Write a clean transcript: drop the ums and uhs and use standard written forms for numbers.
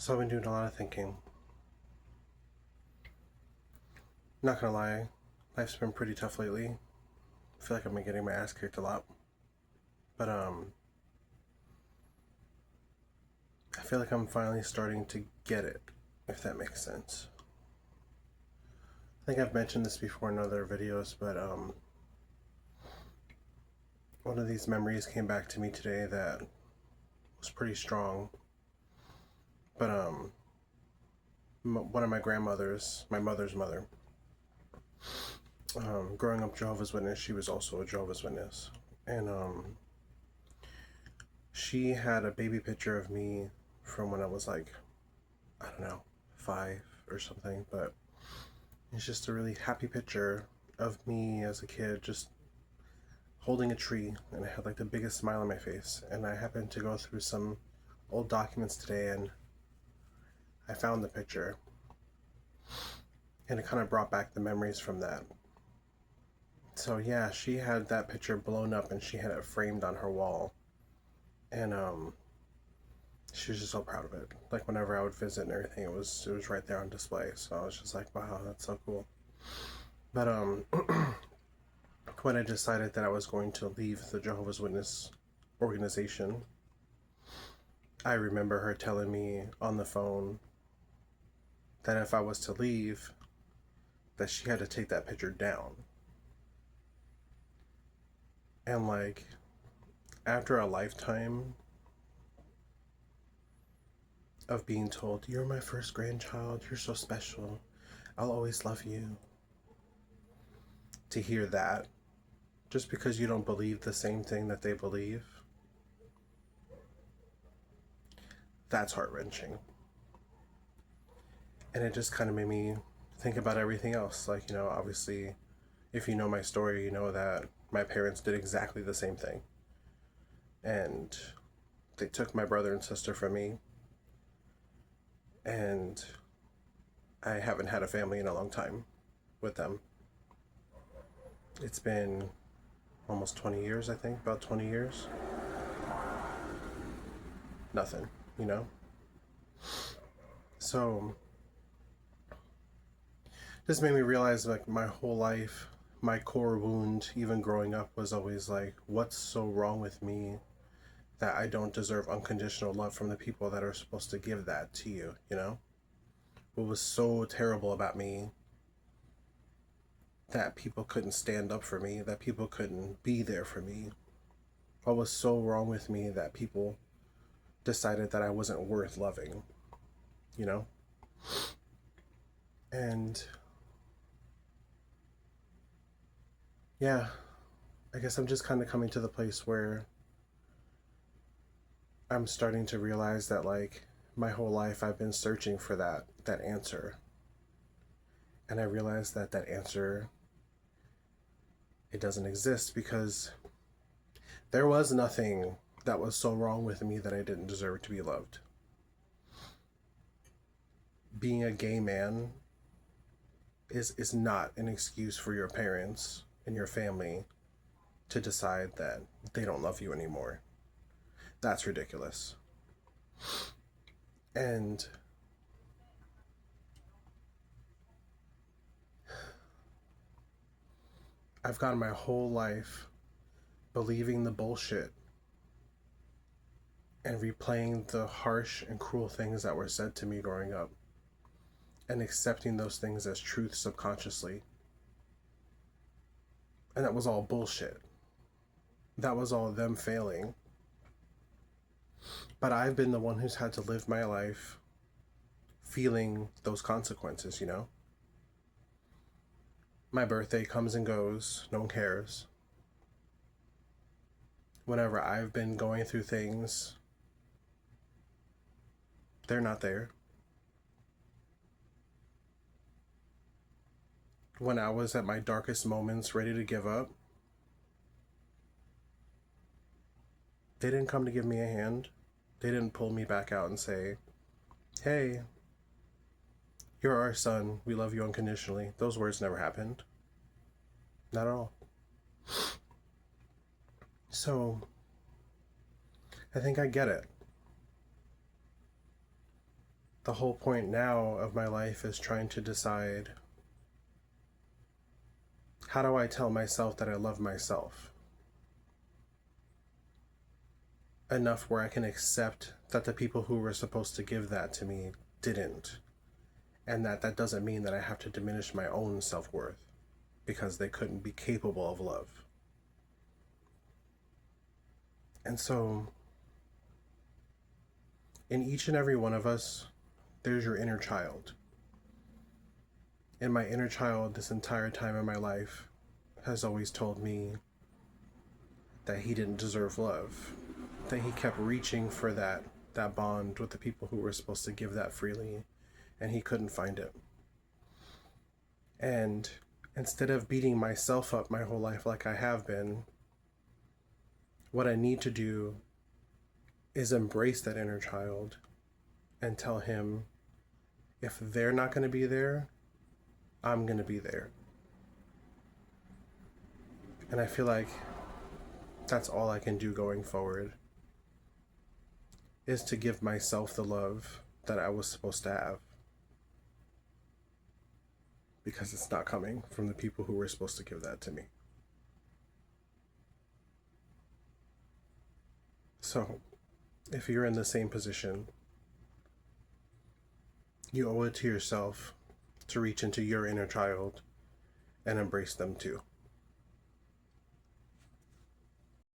So I've been doing a lot of thinking. Not gonna lie, life's been pretty tough lately. I feel like I've been getting my ass kicked a lot. But I feel like I'm finally starting to get it, if that makes sense. I think I've mentioned this before in other videos, but one of these memories came back to me today that was pretty strong. But one of my grandmothers, my mother's mother, growing up Jehovah's Witness, she was also a Jehovah's Witness, and she had a baby picture of me from when I was like, I don't know, 5 or something, but it's just a really happy picture of me as a kid just holding a tree, and I had like the biggest smile on my face. And I happened to go through some old documents today, and I found the picture, and it kind of brought back the memories from that. So yeah, she had that picture blown up and she had it framed on her wall, and she was just so proud of it. Like whenever I would visit and everything, it was right there on display. So I was just like, wow, that's so cool. But when I decided that I was going to leave the Jehovah's Witness organization, I remember her telling me on the phone that if I was to leave, that she had to take that picture down. And like after a lifetime of being told, "You're my first grandchild, you're so special, I'll always love you," to hear that just because you don't believe the same thing that they believe, that's heart wrenching. And it just kind of made me think about everything else. Like, obviously, if you know my story, you know that my parents did exactly the same thing. And they took my brother and sister from me. And I haven't had a family in a long time with them. It's been almost 20 years, I think, about 20 years. Nothing, you know? So this made me realize like my whole life, my core wound, even growing up, was always like, what's so wrong with me that I don't deserve unconditional love from the people that are supposed to give that to you, you know? What was so terrible about me that people couldn't stand up for me, that people couldn't be there for me? What was so wrong with me that people decided that I wasn't worth loving, you know? And yeah, I guess I'm just kind of coming to the place where I'm starting to realize that like my whole life I've been searching for that answer. And I realized that that answer, it doesn't exist, because there was nothing that was so wrong with me that I didn't deserve to be loved. Being a gay man is not an excuse for your parents and your family to decide that they don't love you anymore. That's ridiculous. And I've gotten my whole life believing the bullshit and replaying the harsh and cruel things that were said to me growing up, and accepting those things as truth subconsciously. And that was all bullshit. That was all them failing. But I've been the one who's had to live my life feeling those consequences, you know? My birthday comes and goes, no one cares. Whenever I've been going through things, they're not there. When I was at my darkest moments, ready to give up, they didn't come to give me a hand. They didn't pull me back out and say, "Hey, you're our son. We love you unconditionally." Those words never happened. Not at all. So, I think I get it. the whole point now of my life is trying to decide, how do I tell myself that I love myself enough where I can accept that the people who were supposed to give that to me didn't, and that doesn't mean that I have to diminish my own self-worth because they couldn't be capable of love. And so in each and every one of us, there's your inner child. And my inner child this entire time in my life has always told me that he didn't deserve love, that he kept reaching for that bond with the people who were supposed to give that freely, and he couldn't find it. And instead of beating myself up my whole life like I have been, what I need to do is embrace that inner child and tell him, if they're not going to be there, I'm going to be there. And I feel like that's all I can do going forward, is to give myself the love that I was supposed to have, because it's not coming from the people who were supposed to give that to me. So, if you're in the same position, you owe it to yourself to reach into your inner child and embrace them too.